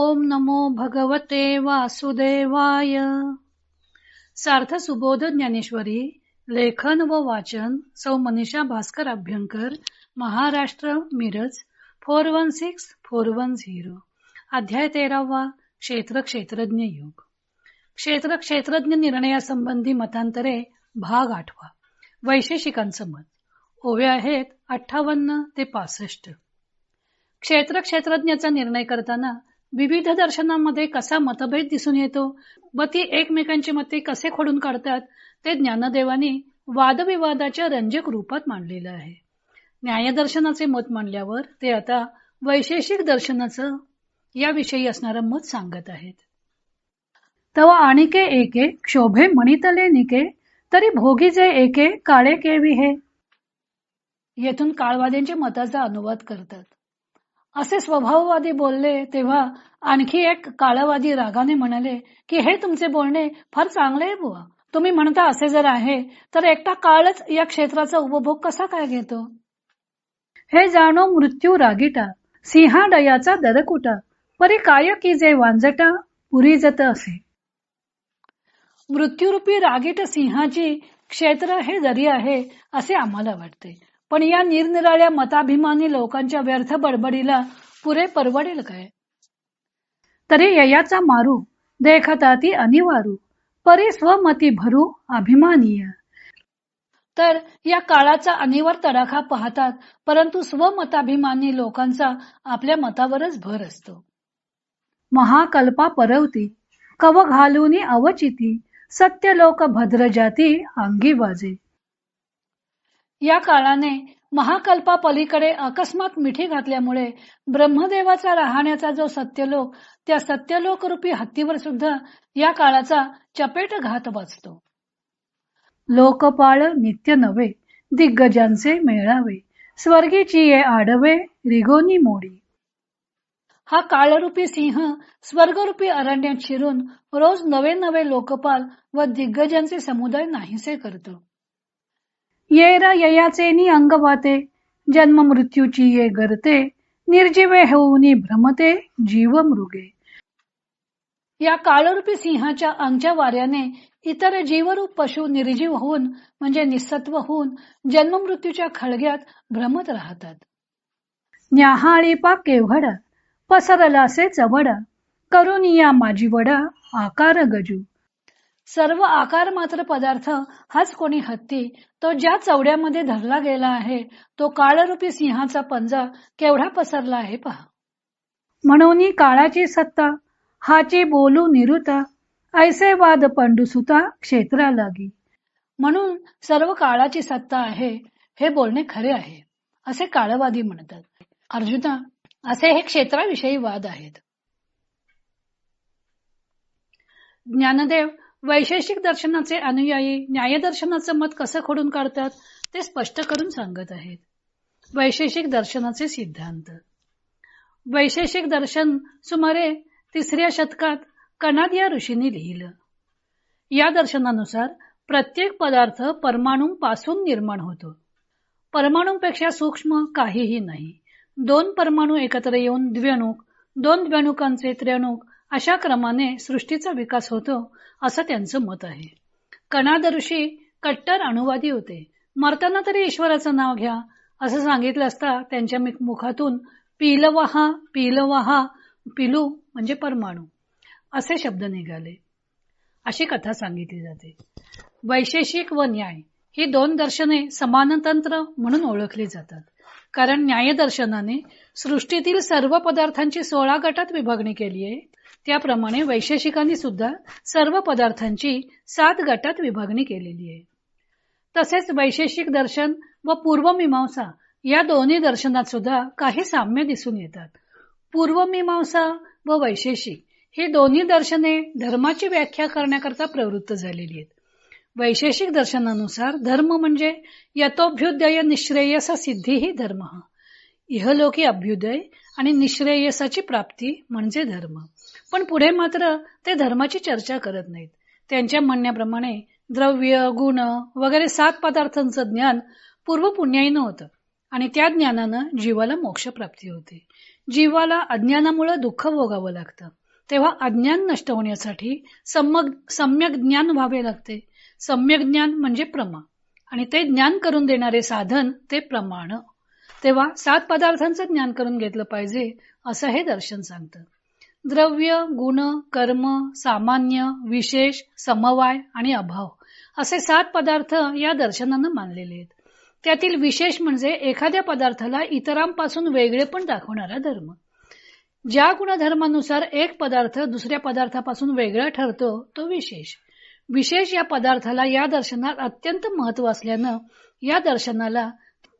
ओम नमो भगवते वासुदेवाय. सार्थ सुबोध ज्ञानेश्वरी. लेखन व वाचन सौ मनीषा भास्कर अभ्यंकर, महाराष्ट्र, मिरज 416410. अध्याय 13वा. क्षेत्र क्षेत्रज्ञ योग. क्षेत्र क्षेत्रज्ञ निर्णयासंबंधी मतांतरे भाग 8वा. वैशेषिकांचं मत. ओव्या आहेत 58 ते 65. क्षेत्र क्षेत्रज्ञाचा निर्णय करताना विविध दर्शनांमध्ये कसा मतभेद दिसून येतो व ती एकमेकांची मते कसे खोडून काढतात ते ज्ञानदेवांनी वादविवादाच्या रंजक रूपात मांडलेलं आहे. न्यायदर्शनाचे मत मांडल्यावर ते आता वैशेषिक दर्शनाचं याविषयी असणारं मत सांगत आहेत. तव आणिके एके क्षोभे मणितले निके तरी भोगी जे एके काळे केवी हे. येथून काळवाद्यांच्या मताचा अनुवाद करतात. असे स्वभाववादी बोलले तेव्हा आणखी एक काळवादी रागाने म्हणाले की हे तुमचे बोलणे फार चांगले आहे बुवा. तुम्ही म्हणता असे जर आहे तर एकटा काळच या क्षेत्राचा उपभोग कसा काय घेतो. हे जाणो मृत्यू रागीटा सिंहाडयाचा दरकुटा परी काय की जे वांजटा पुरी जत असे. मृत्यूरूपी रागीट सिंहाची क्षेत्र हे दरी आहे असे आम्हाला वाटते, पण या निरनिराळ्या मताभिमानी लोकांच्या व्यर्थ बडबडीला पुरे परवडेल काय. तरी ययाचा मारू देखता ती अनिवारू परी स्वमती भरू अभिमानीय. तर या काळाचा अनिवार तडाखा पाहतात, परंतु स्वमताभिमानी लोकांचा आपल्या मतावरच भर असतो. महाकल्पा परवती कव घालूनी अवचिती सत्य लोक भद्र जाती अंगी वाजे. या काळाने महाकल्पा पलीकडे अकस्मात मिठी घातल्यामुळे ब्रह्मदेवाचा राहण्याचा जो सत्यलोक, त्या सत्यलोक रूपी हत्तीवर सुद्धा या काळाचा चपेट घात वाचतो. लोकपाळ नित्य नवे दिग्गजांचे मेळावे स्वर्गीची ये आडवे रिगोनी मोडी. हा काळरूपी सिंह स्वर्गरूपी अरण्यात शिरून रोज नवे नवे लोकपाल व दिग्गजांचे समुदाय नाहीसे करतो. येर ययाचेनी अंगवाते जन्म मृत्यूची ये गरते निर्जीवे होऊनी भ्रमते जीव मृगे. या काळरूपी सिंहाच्या अंगच्या वाऱ्याने इतर जीवरूप पशु निर्जीव होऊन म्हणजे निसत्व होऊन जन्म मृत्यूच्या खळग्यात भ्रमत राहतात. न्याहाळी पा केव्हडा पसरलासे चवडा करुनिया माझी वडा आकार गजू. सर्व आकार मात्र पदार्थ हाच कोणी हत्ती, तो ज्या चवड्यामध्ये धरला गेला आहे तो काळरूपी सिंहाचा पंजा केवढा पसरला आहे पहा. म्हणून काळाची सत्ता हाची बोलू निरुता ऐसे वाद पंडुसुता क्षेत्रा लागी. म्हणून सर्व काळाची सत्ता आहे हे बोलणे खरे आहे असे काळवादी म्हणतात. अर्जुना, असे हे क्षेत्राविषयी वाद आहेत. ज्ञानदेव वैशेषिक दर्शनाचे अनुयायी न्यायदर्शनाचं मत कसं खोडून काढतात ते स्पष्ट करून सांगत आहेत. वैशेषिक दर्शनाचे सिद्धांत. वैशेषिक दर्शन सुमारे 3ऱ्या शतकात कणाद या ऋषींनी लिहिलं. या दर्शनानुसार प्रत्येक पदार्थ परमाणूंपासून निर्माण होतो. परमाणूंपेक्षा सूक्ष्म काहीही नाही. 2 परमाणू एकत्र येऊन द्व्यणुक, 2 द्व्यणुकांचे त्र्यणुक अशा क्रमाने सृष्टीचा विकास होतो असं त्यांचं मत आहे. कणाद ऋषी कट्टर अणुवादी होते. मरताना तरी ईश्वराचं नाव घ्या असं सांगितलं असता त्यांच्या मुखातून पिलवहा पिलवहा पिलू म्हणजे परमाणू असे शब्द निघाले अशी कथा सांगितली जाते. वैशेषिक व न्याय ही 2 दर्शने समानतंत्र म्हणून ओळखली जातात, कारण न्यायदर्शनाने सृष्टीतील सर्व पदार्थांची 16 गटात विभागणी केली आहे. त्याप्रमाणे वैशेषिकांनी सुद्धा सर्व पदार्थांची 7 गटात विभागणी केलेली आहे. तसेच वैशेषिक दर्शन व पूर्वमीमांसा या दोन्ही दर्शनात सुद्धा काही साम्य दिसून येतात. पूर्वमीमांसा व वैशेषिक ही दोन्ही दर्शने धर्माची व्याख्या करण्याकरता प्रवृत्त झालेली आहेत. वैशेषिक दर्शनानुसार धर्म म्हणजे यतोभ्युदय निश्रेयस सिद्धी ही धर्म. इहलोकी अभ्युदय आणि निश्रेयसाची प्राप्ती म्हणजे धर्म. पण पुढे मात्र ते धर्माची चर्चा करत नाहीत. त्यांच्या म्हणण्याप्रमाणे द्रव्य गुण वगैरे 7 पदार्थांचं ज्ञान पूर्व पुण्याईनं होतं आणि त्या ज्ञानानं जीवाला मोक्ष प्राप्ती होते. जीवाला अज्ञानामुळे दुःख भोगावं लागतं, तेव्हा अज्ञान नष्ट होण्यासाठी सम्यक ज्ञान व्हावे लागते. सम्यक ज्ञान म्हणजे प्रमा, आणि ते ज्ञान करून देणारे साधन ते प्रमाण. तेव्हा 7 पदार्थांचं ज्ञान करून घेतलं पाहिजे असं हे दर्शन सांगतं. द्रव्य, गुण, कर्म, सामान्य, विशेष, समवाय आणि अभाव असे 7 पदार्थ या दर्शनानं मानलेले आहेत. त्यातील विशेष म्हणजे एखाद्या पदार्थाला इतरांपासून वेगळे पण दाखवणारा धर्म. ज्या गुणधर्मानुसार एक पदार्थ दुसऱ्या पदार्थापासून वेगळा ठरतो तो विशेष. विशेष या पदार्थाला या दर्शनात अत्यंत महत्व असल्यानं या दर्शनाला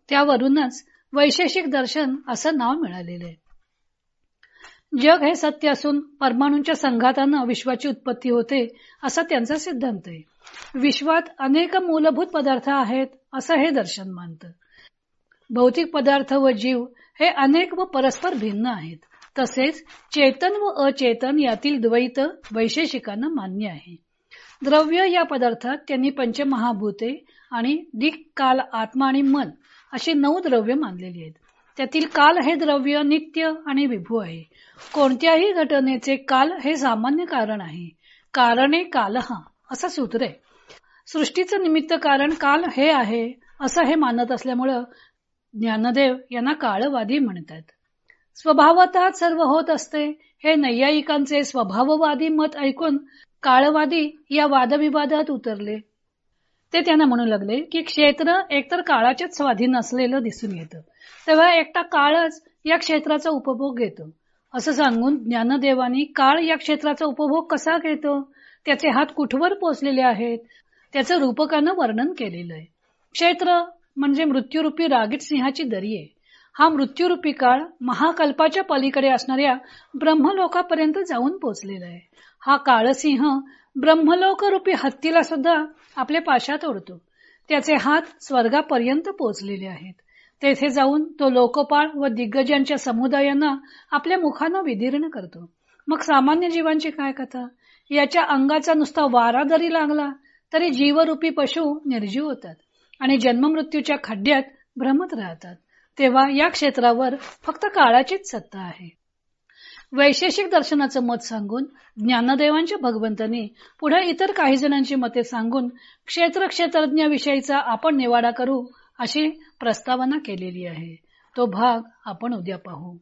त्यावरूनच वैशेषिक दर्शन असं नाव मिळालेलं आहे. जग हे सत्य असून परमाणूंच्या संघातानं विश्वाची उत्पत्ती होते असा त्यांचा सिद्धांत आहे. विश्वात अनेक मूलभूत पदार्थ आहेत असं हे दर्शन मानतं. भौतिक पदार्थ व जीव हे अनेक व परस्पर भिन्न आहेत. तसेच चेतन व अचेतन यातील द्वैत वैशेषिकांना मान्य आहे. द्रव्य या पदार्थात त्यांनी पंचमहाभूते आणि दिक्, काल, आत्मा आणि मन अशी 9 द्रव्य मानलेली आहेत. त्यातील काल हे द्रव्य नित्य आणि विभू आहे. कोणत्याही घटनेचे काल हे सामान्य कारण आहे. कारणे कालः असं सूत्र आहे. सृष्टीचं निमित्त कारण काल हे आहे असं हे मानत असल्यामुळं ज्ञानदेव यांना काळवादी म्हणतात. स्वभावतः सर्व होत असते हे नैयायिकांचे स्वभाववादी मत ऐकून काळवादी या वादविवादात उतरले. ते त्यांना म्हणू लागले की क्षेत्र एकतर काळाच्याच स्वाधीन असलेलं दिसून येतं, तेव्हा एकटा काळच या क्षेत्राचा उपभोग घेतो असं सांगून ज्ञानदेवानी काळ या क्षेत्राचा उपभोग कसा घेतो, त्याचे हात कुठवर पोचलेले आहेत, त्याचं रूपकानं वर्णन केलेलं आहे. क्षेत्र म्हणजे मृत्यूरूपी रागीट सिंहाची दरी आहे. हा मृत्यूरूपी काळ महाकल्पाच्या पलीकडे असणाऱ्या ब्रह्मलोकापर्यंत जाऊन पोचलेला आहे. हा काळसिंह ब्रह्मलोकरूपी हत्तीला सुद्धा आपल्या पाशात ओढतो. त्याचे हात स्वर्गापर्यंत पोचलेले आहेत. तेथे जाऊन तो लोकपाळ व दिग्गजांच्या समुदायांना आपल्या मुखानं विदीर्ण करतो. मग सामान्य जीवांची काय कथा? याच्या अंगाचा नुसता वारा जरी लागला तरी जीवरूपी पशु निर्जीव होतात आणि जन्ममृत्यूच्या खड्ड्यात भ्रमत राहतात. तेव्हा या क्षेत्रावर फक्त काळाचीच सत्ता आहे. वैशेषिक दर्शनाचं मत सांगून ज्ञानदेवांच्या भगवंतांनी पुढे इतर काही जणांची मते सांगून क्षेत्रज्ञाविषयीचा आपण निवाडा करू अशी प्रस्तावना केलेली आहे. तो भाग आपण उद्या पाहू.